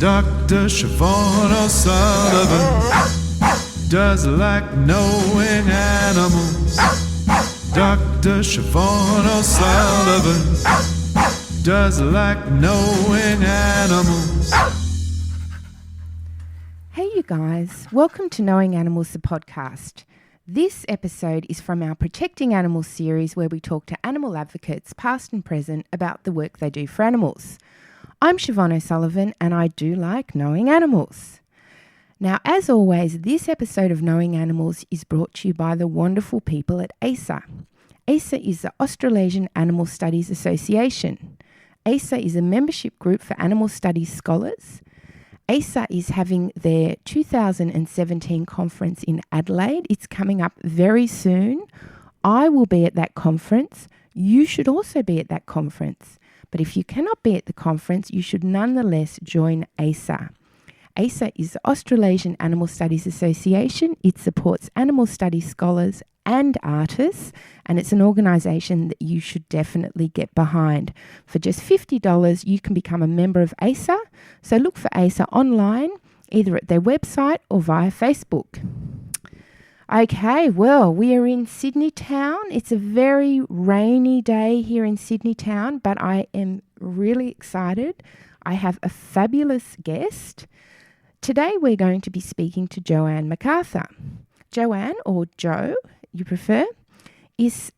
Dr. Siobhan O'Sullivan does like knowing animals. Dr. Siobhan O'Sullivan does like knowing animals. Hey you guys, welcome to Knowing Animals, the podcast. This episode is from our Protecting Animals series where we talk to animal advocates, past and present, about the work they do for animals. I'm Siobhan O'Sullivan and I do like knowing animals. Now, as always, this episode of Knowing Animals is brought to you by the wonderful people at ASA. ASA is the Australasian Animal Studies Association. ASA is a membership group for animal studies scholars. ASA is having their 2017 conference in Adelaide. It's coming up very soon. I will be at that conference. You should also be at that conference. But if you cannot be at the conference, you should nonetheless join ASA. ASA is the Australasian Animal Studies Association. It supports animal studies scholars and artists, and it's an organisation that you should definitely get behind. For just $50, you can become a member of ASA. So look for ASA online, either at their website or via Facebook. Okay, well, we are in Sydney town. It's a very rainy day here in Sydney town, but I am really excited. I have a fabulous guest. Today we're going to be speaking to Joanne McArthur. Joanne, or Jo, you prefer, is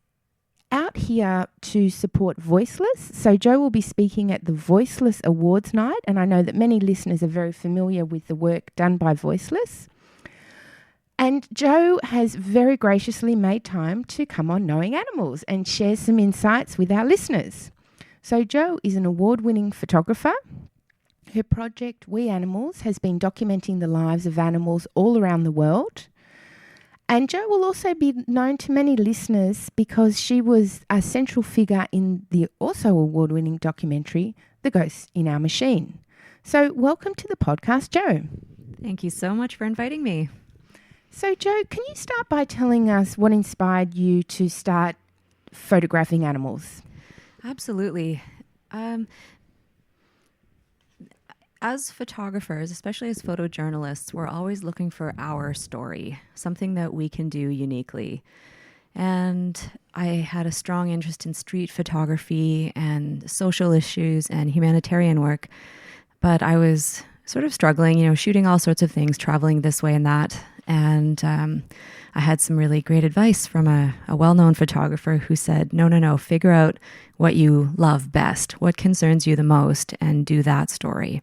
out here to support Voiceless. So Jo will be speaking at the Voiceless Awards night, and I know that many listeners are very familiar with the work done by Voiceless. And Jo has very graciously made time to come on Knowing Animals and share some insights with our listeners. So Jo is an award-winning photographer. Her project, We Animals, has been documenting the lives of animals all around the world. And Jo will also be known to many listeners because she was a central figure in the also award-winning documentary, The Ghost in Our Machine. So welcome to the podcast, Jo. Thank you so much for inviting me. So, Jo, can you start by telling us what inspired you to start photographing animals? Absolutely. As photographers, especially as photojournalists, we're always looking for our story, something that we can do uniquely. And I had a strong interest in street photography and social issues and humanitarian work, but I was sort of struggling, shooting all sorts of things, traveling this way and that. And I had some really great advice from a well-known photographer who said, no, figure out what you love best, what concerns you the most, and do that story.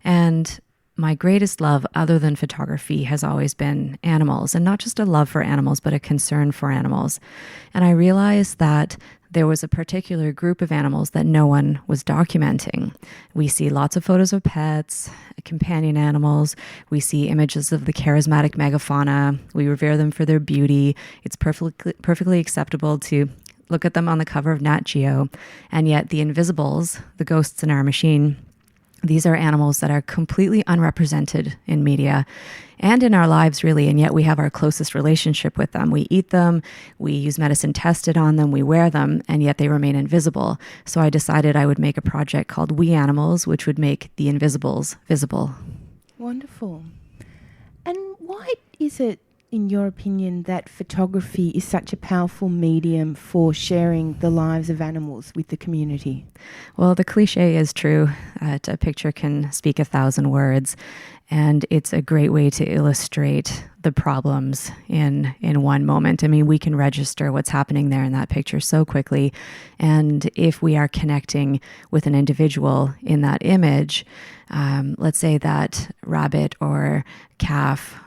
And my greatest love, other than photography, has always been animals, and not just a love for animals, but a concern for animals. And I realized that there was a particular group of animals that no one was documenting. We see lots of photos of pets, companion animals. We see images of the charismatic megafauna. We revere them for their beauty. It's perfectly acceptable to look at them on the cover of Nat Geo. And yet the invisibles, the ghosts in our machine, these are animals that are completely unrepresented in media and in our lives, really, and yet we have our closest relationship with them. We eat them, we use medicine tested on them, we wear them, and yet they remain invisible. So I decided I would make a project called We Animals, which would make the invisibles visible. Wonderful. And why is it, in your opinion, that photography is such a powerful medium for sharing the lives of animals with the community? Well, the cliche is true that a picture can speak 1,000 words, and it's a great way to illustrate the problems in one moment. I mean, we can register what's happening there in that picture so quickly, and if we are connecting with an individual in that image, let's say that rabbit or calf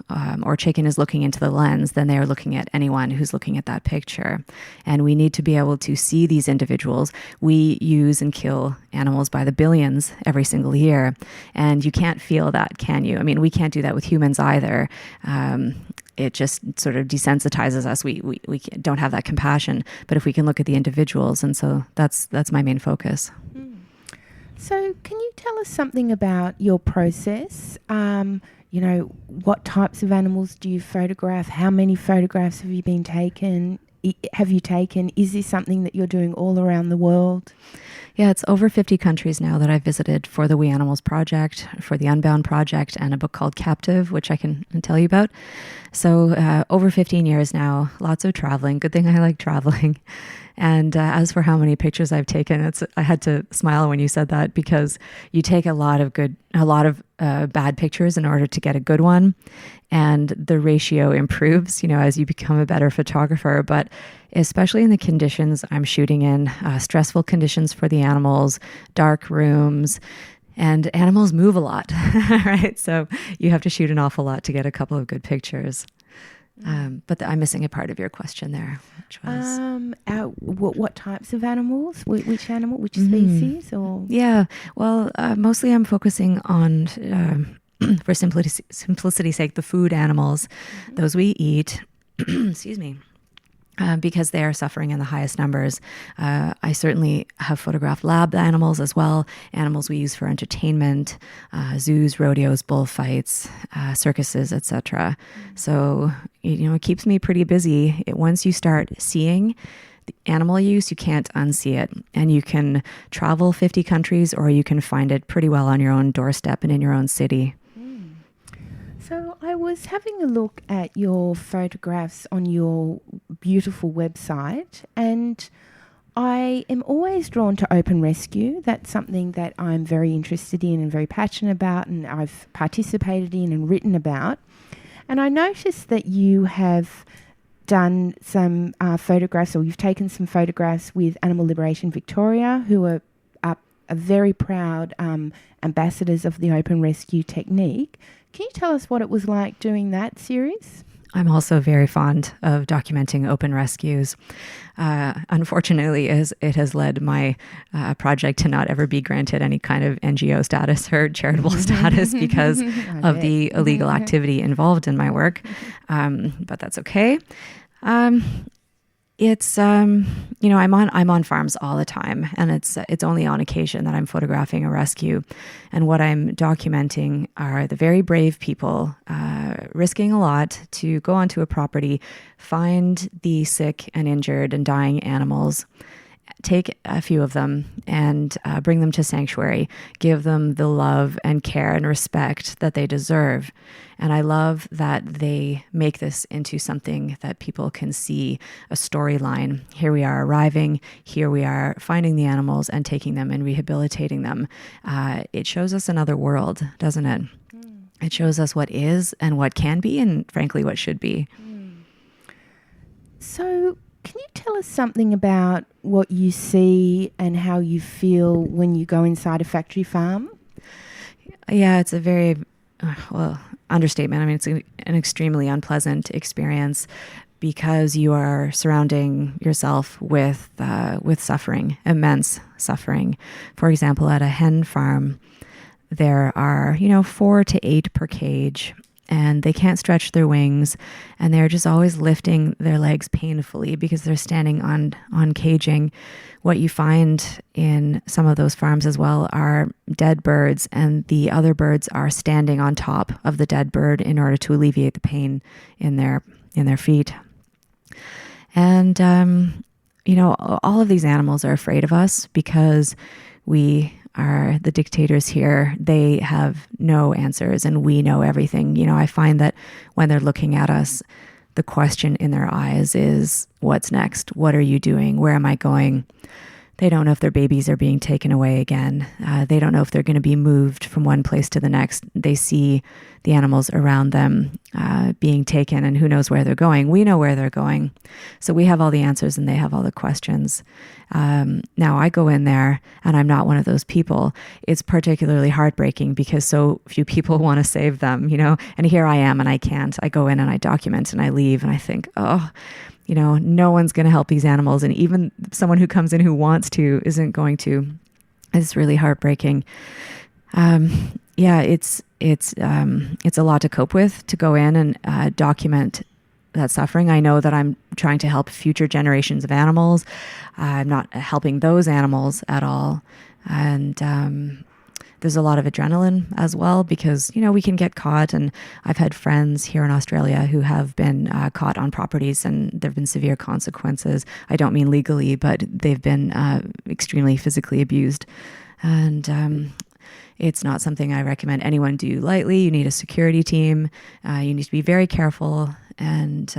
or chicken is looking into the lens, then they are looking at anyone who's looking at that picture. And we need to be able to see these individuals. We use and kill animals by the billions every single year. And you can't feel that, can you? I mean, we can't do that with humans either. It just sort of desensitizes us. We don't have that compassion. But if we can look at the individuals, and so that's my main focus. So can you tell us something about your process? What types of animals do you photograph? How many photographs have you taken? Is this something that you're doing all around the world? Yeah, it's over 50 countries now that I've visited for the We Animals Project, for the Unbound Project, and a book called Captive, which I can tell you about. So over 15 years now, lots of traveling. Good thing I like traveling. And as for how many pictures I've taken, I had to smile when you said that, because you take a lot of bad pictures in order to get a good one. And the ratio improves, as you become a better photographer. But especially in the conditions I'm shooting in, stressful conditions for the animals, dark rooms, and animals move a lot, right? So you have to shoot an awful lot to get a couple of good pictures. But I'm missing a part of your question there, which was what types of animals? Which animal? Which species? Or well, mostly I'm focusing on, for simplicity's sake, the food animals, those we eat. Excuse me. Because they are suffering in the highest numbers. I certainly have photographed lab animals as well, animals we use for entertainment, zoos, rodeos, bullfights, circuses, etc. So, it keeps me pretty busy. Once you start seeing the animal use, you can't unsee it. And you can travel 50 countries, or you can find it pretty well on your own doorstep and in your own city. So I was having a look at your photographs on your beautiful website, and I am always drawn to open rescue. That's something that I'm very interested in and very passionate about, and I've participated in and written about. And I noticed that you have done some photographs, or you've taken some photographs with Animal Liberation Victoria, who are very proud ambassadors of the open rescue technique. Can you tell us what it was like doing that series? I'm also very fond of documenting open rescues. Unfortunately, it has led my project to not ever be granted any kind of NGO status or charitable status because of the illegal activity involved in my work. But that's okay. It's I'm on farms all the time, and it's only on occasion that I'm photographing a rescue. And what I'm documenting are the very brave people risking a lot to go onto a property, find the sick and injured and dying animals, take a few of them and bring them to sanctuary, give them the love and care and respect that they deserve. And I love that they make this into something that people can see, a storyline. Here we are arriving, here we are finding the animals and taking them and rehabilitating them. It shows us another world, doesn't it? It shows us what is and what can be, and frankly, what should be. So, can you tell us something about what you see and how you feel when you go inside a factory farm? Yeah, it's a very, understatement. I mean, it's an extremely unpleasant experience because you are surrounding yourself with suffering, immense suffering. For example, at a hen farm, there are, 4 to 8 per cage, and they can't stretch their wings, and they're just always lifting their legs painfully because they're standing on caging. What you find in some of those farms as well are dead birds, and the other birds are standing on top of the dead bird in order to alleviate the pain in their feet. And all of these animals are afraid of us because we are the dictators here. They have no answers and we know everything. I find that when they're looking at us, the question in their eyes is, what's next? What are you doing? Where am I going? They don't know if their babies are being taken away again. They don't know if they're going to be moved from one place to the next. They see the animals around them being taken, and who knows where they're going. We know where they're going. So we have all the answers and they have all the questions. Now I go in there and I'm not one of those people. It's particularly heartbreaking because so few people want to save them, and here I am and I can't. I go in and I document and I leave and I think, no one's going to help these animals. And even someone who comes in who wants to isn't going to. It's really heartbreaking. It's a lot to cope with, to go in and document that suffering. I know that I'm trying to help future generations of animals. I'm not helping those animals at all. And There's a lot of adrenaline as well because, we can get caught. And I've had friends here in Australia who have been caught on properties and there have been severe consequences. I don't mean legally, but they've been extremely physically abused. And it's not something I recommend anyone do lightly. You need a security team. You need to be very careful and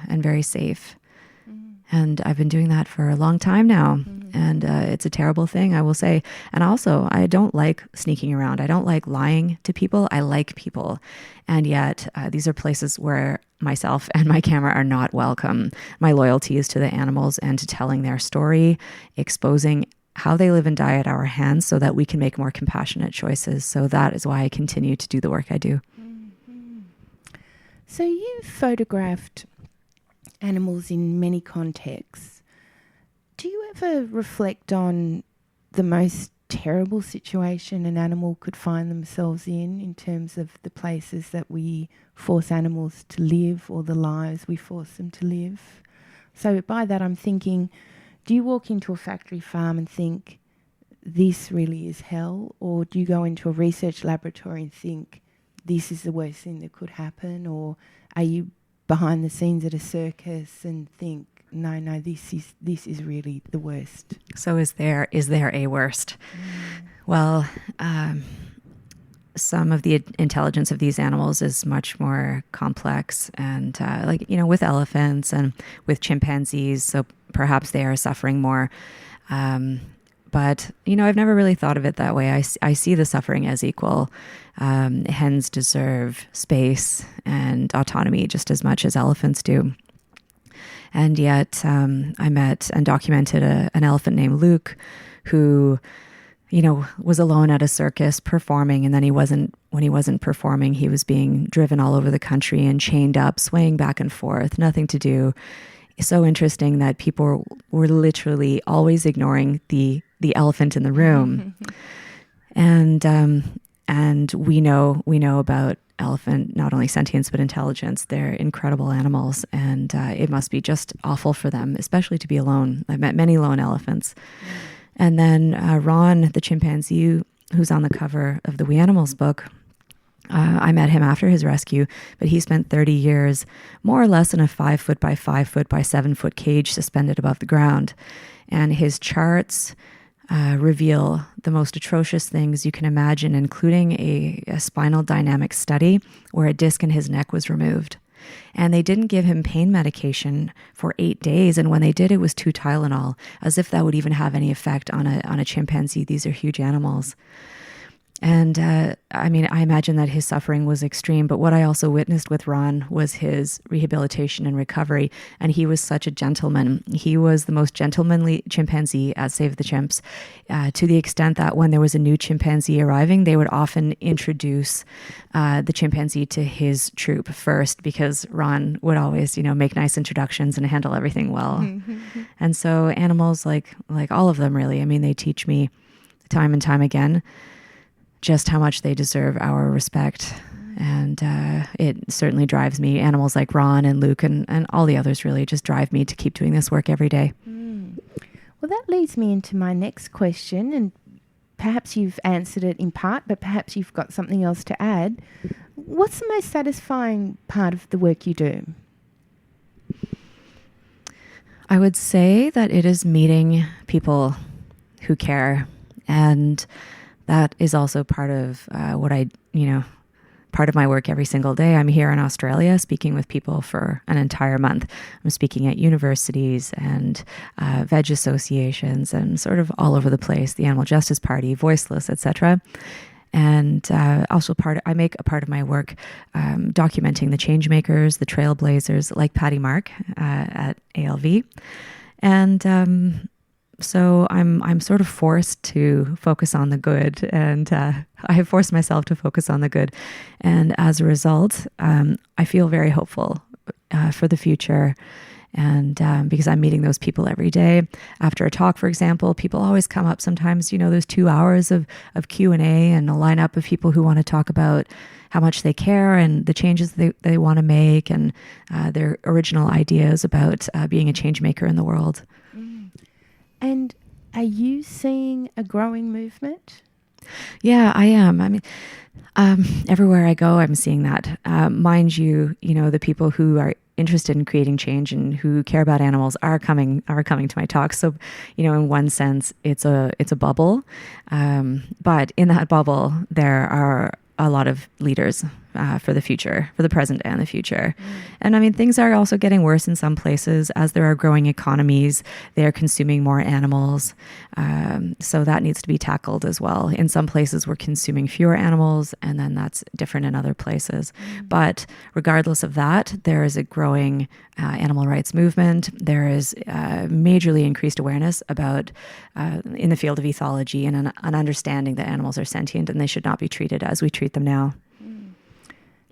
very safe. And I've been doing that for a long time now. And it's a terrible thing, I will say. And also, I don't like sneaking around. I don't like lying to people. I like people. And yet, these are places where myself and my camera are not welcome. My loyalty is to the animals and to telling their story, exposing how they live and die at our hands so that we can make more compassionate choices. So that is why I continue to do the work I do. So you've photographed animals in many contexts. Do you ever reflect on the most terrible situation an animal could find themselves in terms of the places that we force animals to live or the lives we force them to live? So by that I'm thinking, do you walk into a factory farm and think, this really is hell? Or do you go into a research laboratory and think, this is the worst thing that could happen? Or are you behind the scenes at a circus and think, no, this is really the worst? So is there a worst? Well, some of the intelligence of these animals is much more complex, and with elephants and with chimpanzees, so perhaps they are suffering more. But, I've never really thought of it that way. I see the suffering as equal. Hens deserve space and autonomy just as much as elephants do. And yet I met and documented an elephant named Luke who, was alone at a circus performing. And then when he wasn't performing, he was being driven all over the country and chained up, swaying back and forth, nothing to do. So interesting that people were literally always ignoring the elephant in the room. And we know about elephant, not only sentience, but intelligence. They're incredible animals, and it must be just awful for them, especially to be alone. I've met many lone elephants. And then Ron, the chimpanzee, who's on the cover of the We Animals book, I met him after his rescue, but he spent 30 years more or less in a 5 foot by 5 foot by 7 foot cage suspended above the ground. And his charts reveal the most atrocious things you can imagine, including a spinal dynamic study where a disc in his neck was removed. And they didn't give him pain medication for 8 days. And when they did, it was 2 Tylenol, as if that would even have any effect on a chimpanzee. These are huge animals. And I imagine that his suffering was extreme, but what I also witnessed with Ron was his rehabilitation and recovery. And he was such a gentleman. He was the most gentlemanly chimpanzee at Save the Chimps, to the extent that when there was a new chimpanzee arriving, they would often introduce the chimpanzee to his troop first, because Ron would always, make nice introductions and handle everything well. And so animals, like all of them really, they teach me time and time again just how much they deserve our respect. And it certainly drives me. Animals like Ron and Luke and all the others really just drive me to keep doing this work every day. Well, that leads me into my next question, and perhaps you've answered it in part, but perhaps you've got something else to add. What's the most satisfying part of the work you do? I would say that it is meeting people who care, and that is also part of part of my work every single day. I'm here in Australia speaking with people for an entire month. I'm speaking at universities and veg associations and sort of all over the place, the Animal Justice Party, Voiceless, etc. And also I make a part of my work documenting the change makers, the trailblazers like Patty Mark at ALV. And so I'm sort of forced to focus on the good, and I have forced myself to focus on the good. And as a result, I feel very hopeful for the future. And because I'm meeting those people every day. After a talk, for example, people always come up sometimes, there's 2 hours of Q&A and a lineup of people who want to talk about how much they care and the changes they want to make and their original ideas about being a change maker in the world. And are you seeing a growing movement? Yeah, I am. I mean, everywhere I go, I'm seeing that. Mind you, the people who are interested in creating change and who care about animals are coming to my talks. So, in one sense, it's a bubble, but in that bubble, there are a lot of leaders for the future, for the present and the future. And I mean, things are also getting worse in some places as there are growing economies. They're consuming more animals. So that needs to be tackled as well. In some places, we're consuming fewer animals, and then that's different in other places. But regardless of that, there is a growing animal rights movement. There is majorly increased awareness about in the field of ethology and an understanding that animals are sentient and they should not be treated as we treat them now.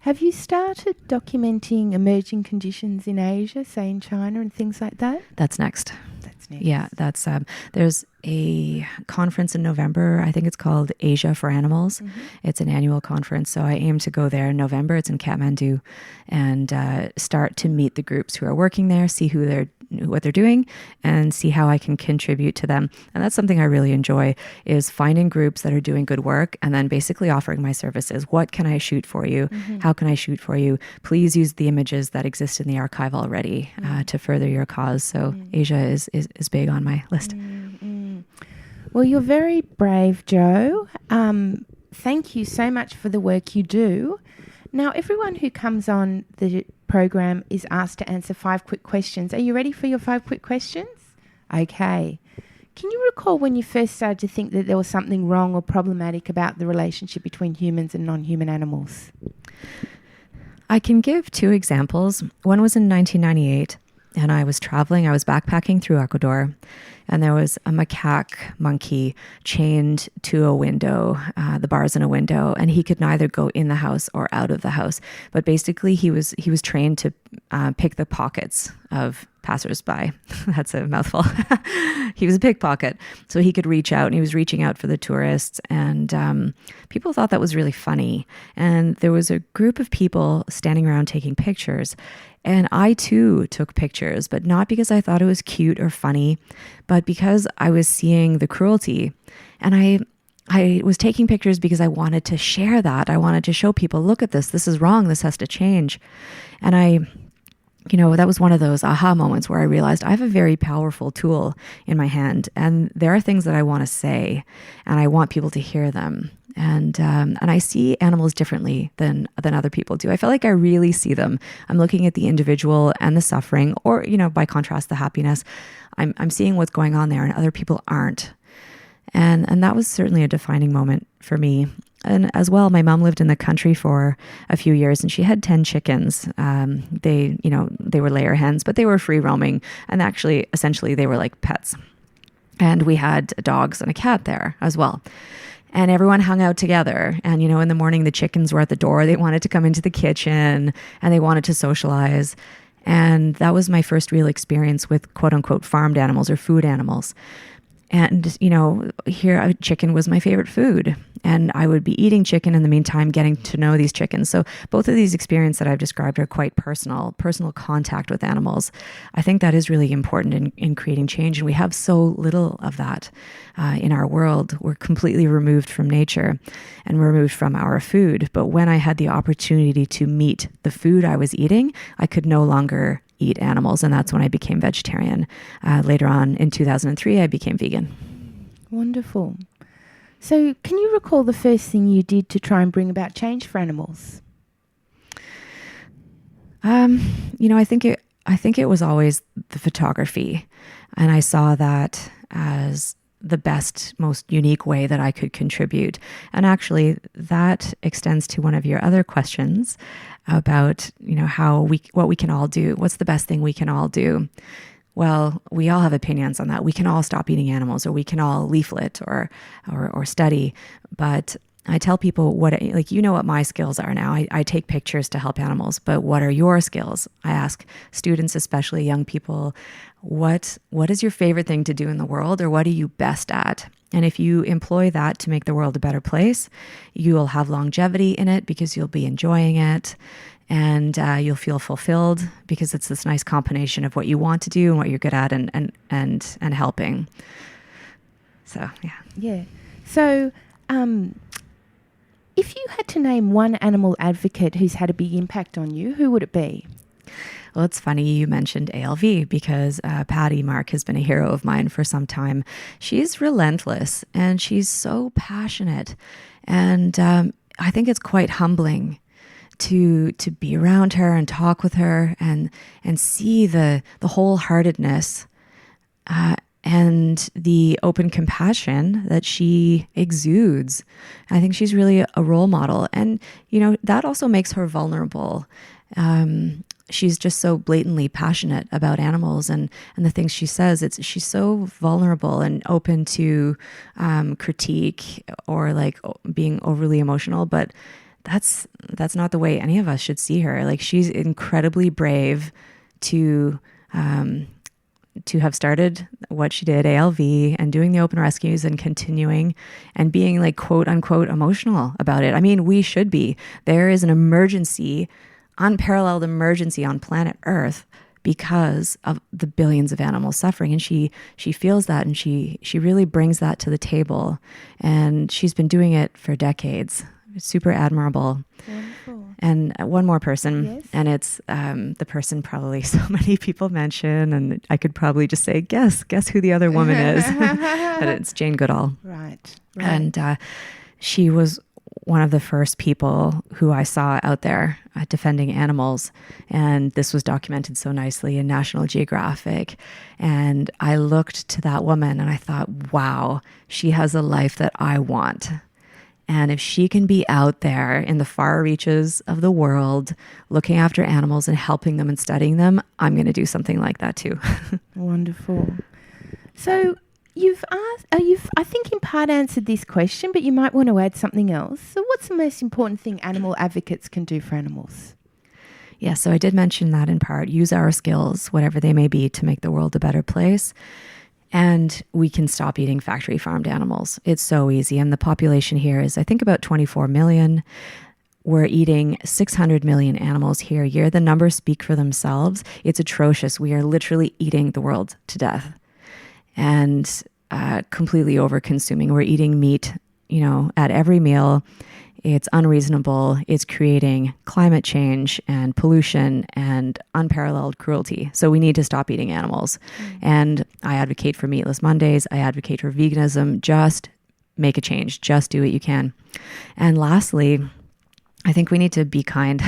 Have you started documenting emerging conditions in Asia, say in China and things like that? That's next. That's next. Yeah, that's there's a conference in November. I think it's called Asia for Animals. It's an annual conference, so I aim to go there in November. It's in Kathmandu, and start to meet the groups who are working there, see what they're doing, and see how I can contribute to them. And that's something I really enjoy, is finding groups that are doing good work and then basically offering my services. What can I shoot for you? How can I shoot for you? Please use the images that exist in the archive already to further your cause. So Asia is big on my list. Well, you're very brave, Jo. Thank you so much for the work you do. Now, everyone who comes on the program is asked to answer 5 quick questions. Are you ready for your 5 quick questions? Okay. Can you recall when you first started to think that there was something wrong or problematic about the relationship between humans and non-human animals? I can give 2 examples. One was in 1998, and I was traveling. I was backpacking through Ecuador, and there was a macaque monkey chained to a window, the bars in a window, and he could neither go in the house or out of the house. But basically, he was trained to pick the pockets of passersby. That's a mouthful. He was a pickpocket, so he could reach out, and he was reaching out for the tourists, and people thought that was really funny. And there was a group of people standing around taking pictures, and I too took pictures, but not because I thought it was cute or funny, but because I was seeing the cruelty. And I was taking pictures because I wanted to share that. I wanted to show people, look at this. This is wrong. This has to change. And that was one of those aha moments where I realized I have a very powerful tool in my hand, and there are things that I want to say, and I want people to hear them. And I see animals differently than other people do. I feel like I really see them. I'm looking at the individual and the suffering, or by contrast, the happiness. I'm seeing what's going on there, and other people aren't. And that was certainly a defining moment for me. And as well, my mom lived in the country for a few years, and she had 10 chickens. They were layer hens, but they were free roaming, and actually, essentially, they were like pets. And we had dogs and a cat there as well. And everyone hung out together. And, in the morning, the chickens were at the door. They wanted to come into the kitchen, and they wanted to socialize. And that was my first real experience with quote unquote farmed animals or food animals. And, here a chicken was my favorite food. And I would be eating chicken in the meantime, getting to know these chickens. So both of these experiences that I've described are quite personal contact with animals. I think that is really important in creating change. And we have so little of that in our world. We're completely removed from nature and removed from our food. But when I had the opportunity to meet the food I was eating, I could no longer eat animals. And that's when I became vegetarian. Later on in 2003, I became vegan. Wonderful. So can you recall the first thing you did to try and bring about change for animals? I think it was always the photography. And I saw that as the best, most unique way that I could contribute. And actually that extends to one of your other questions about, what we can all do. What's the best thing we can all do? Well, we all have opinions on that. We can all stop eating animals, or we can all leaflet or study. But I tell people what my skills are now. I take pictures to help animals, but what are your skills? I ask students, especially young people, what is your favorite thing to do in the world, or what are you best at? And if you employ that to make the world a better place, you will have longevity in it because you'll be enjoying it. And you'll feel fulfilled because it's this nice combination of what you want to do and what you're good at and helping. So, yeah. Yeah. So If you had to name one animal advocate who's had a big impact on you, who would it be? Well, it's funny you mentioned ALV because Patty Mark has been a hero of mine for some time. She's relentless and she's so passionate. And I think it's quite humbling to be around her and talk with her and see the wholeheartedness and the open compassion that she exudes. I think she's really a role model. And, that also makes her vulnerable. She's just so blatantly passionate about animals and the things she says. She's so vulnerable and open to critique or like being overly emotional, but that's not the way any of us should see her. Like, she's incredibly brave to have started what she did, ALV, and doing the open rescues and continuing and being like quote unquote emotional about it. I mean, we should be. There is an emergency, unparalleled emergency on planet Earth because of the billions of animals suffering. And she feels that, and she really brings that to the table. And she's been doing it for decades. It's super admirable. Wonderful. And one more person, yes. And it's the person probably so many people mention, and I could probably just say, guess who the other woman is. But it's Jane Goodall. Right. And she was one of the first people who I saw out there defending animals. And this was documented so nicely in National Geographic. And I looked to that woman and I thought, wow, she has a life that I want. And if she can be out there in the far reaches of the world, looking after animals and helping them and studying them, I'm going to do something like that too. Wonderful. So you've I think in part answered this question, but you might want to add something else. So what's the most important thing animal advocates can do for animals? Yeah, so I did mention that in part. Use our skills, whatever they may be, to make the world a better place. And we can stop eating factory farmed animals. It's so easy. And the population here is, I think, about 24 million. We're eating 600 million animals here a year. The numbers speak for themselves. It's atrocious. We are literally eating the world to death and completely over consuming. We're eating meat, at every meal. It's unreasonable. It's creating climate change and pollution and unparalleled cruelty. So we need to stop eating animals. And I advocate for Meatless Mondays. I advocate for veganism. Just make a change. Just do what you can. And lastly, I think we need to be kind.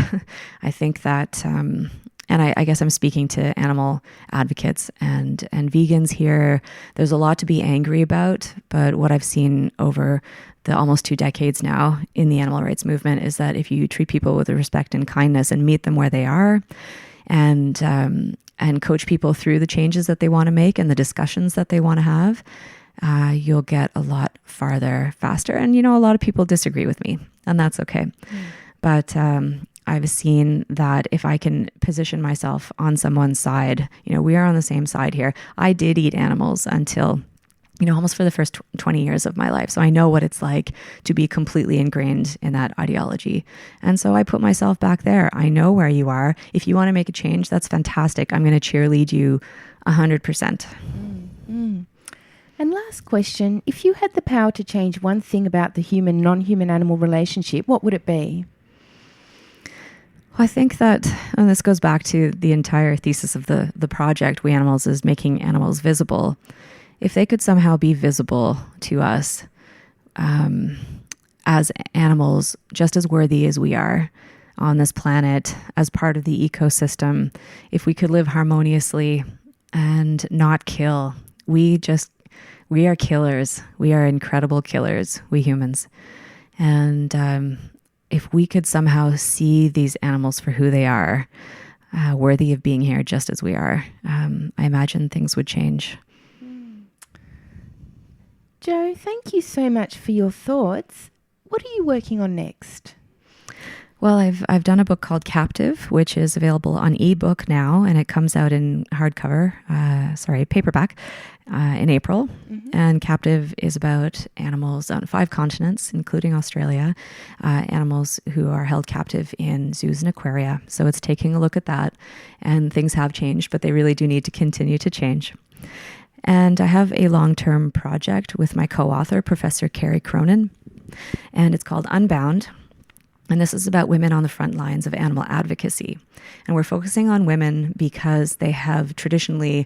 I think that, and I guess I'm speaking to animal advocates and vegans here. There's a lot to be angry about, but what I've seen over the almost 2 decades now in the animal rights movement is that if you treat people with respect and kindness and meet them where they are and coach people through the changes that they want to make and the discussions that they want to have, you'll get a lot farther faster. And, a lot of people disagree with me, and that's okay. But I've seen that if I can position myself on someone's side, we are on the same side here. I did eat animals until almost for the first 20 years of my life. So I know what it's like to be completely ingrained in that ideology. And so I put myself back there. I know where you are. If you want to make a change, that's fantastic. I'm going to cheerlead you 100%. And last question, if you had the power to change one thing about the human-non-human animal relationship, what would it be? Well, I think that, and this goes back to the entire thesis of the project, We Animals, is making animals visible. If they could somehow be visible to us as animals, just as worthy as we are on this planet, as part of the ecosystem, if we could live harmoniously and not kill, we are killers. We are incredible killers, we humans. And if we could somehow see these animals for who they are, worthy of being here just as we are, I imagine things would change. Jo, thank you so much for your thoughts. What are you working on next? Well, I've done a book called Captive, which is available on ebook now, and it comes out in paperback in April. And Captive is about animals on 5 continents, including Australia, animals who are held captive in zoos and aquaria. So it's taking a look at that, and things have changed, but they really do need to continue to change. And I have a long-term project with my co-author, Professor Carrie Cronin, and it's called Unbound. And this is about women on the front lines of animal advocacy. And we're focusing on women because they have traditionally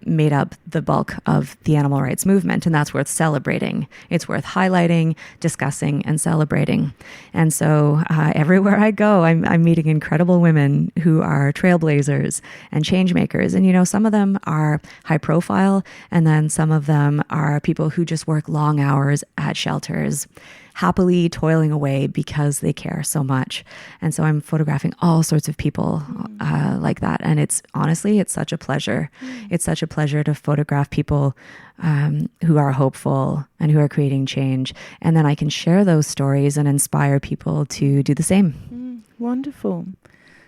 made up the bulk of the animal rights movement. And that's worth celebrating. It's worth highlighting, discussing, and celebrating. And so everywhere I go, I'm meeting incredible women who are trailblazers and change makers. And, you know, some of them are high profile, and then some of them are people who just work long hours at shelters, happily toiling away because they care so much. And so I'm photographing all sorts of people like that. And it's honestly, it's such a pleasure. It's such a pleasure to photograph people who are hopeful and who are creating change. And then I can share those stories and inspire people to do the same. Wonderful.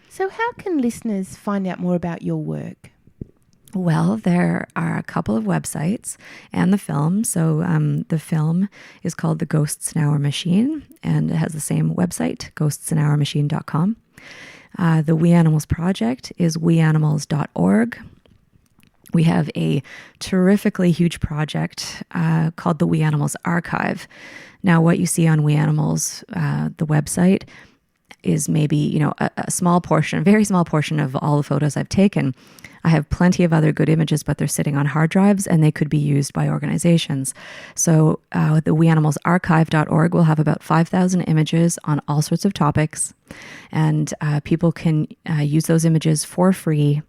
So how can listeners find out more about your work? Well, there are a couple of websites and the film. So the film is called The Ghosts in Our Machine, and it has the same website, ghostsinOurMachine.com. The We Animals Project is weanimals.org. We have a terrifically huge project called the We Animals Archive. Now, what you see on We Animals, the website, is maybe, you know, a small portion, a very small portion of all the photos I've taken. I have plenty of other good images, but they're sitting on hard drives and they could be used by organizations. So the weanimalsarchive.org will have about 5,000 images on all sorts of topics, and people can use those images for free,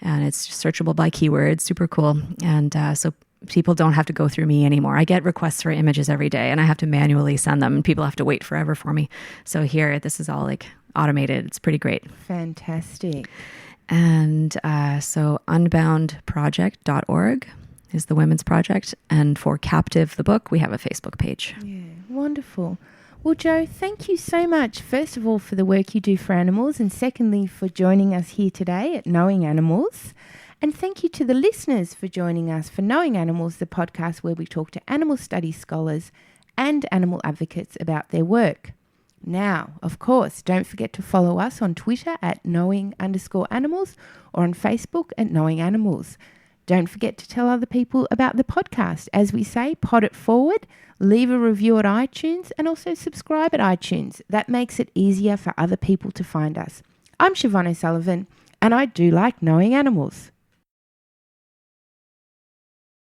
and it's searchable by keywords, super cool. And so people don't have to go through me anymore. I get requests for images every day and I have to manually send them, and people have to wait forever for me. So here, this is all like automated. It's pretty great. Fantastic. And so unboundproject.org is the women's project. And for Captive, the book, we have a Facebook page. Yeah, wonderful. Well, Jo, thank you so much, first of all, for the work you do for animals, and secondly, for joining us here today at Knowing Animals. And thank you to the listeners for joining us for Knowing Animals, the podcast where we talk to animal studies scholars and animal advocates about their work. Now, of course, don't forget to follow us on Twitter at knowing_animals or on Facebook at Knowing Animals. Don't forget to tell other people about the podcast. As we say, pod it forward, leave a review at iTunes, and also subscribe at iTunes. That makes it easier for other people to find us. I'm Siobhan O'Sullivan, and I do like knowing animals.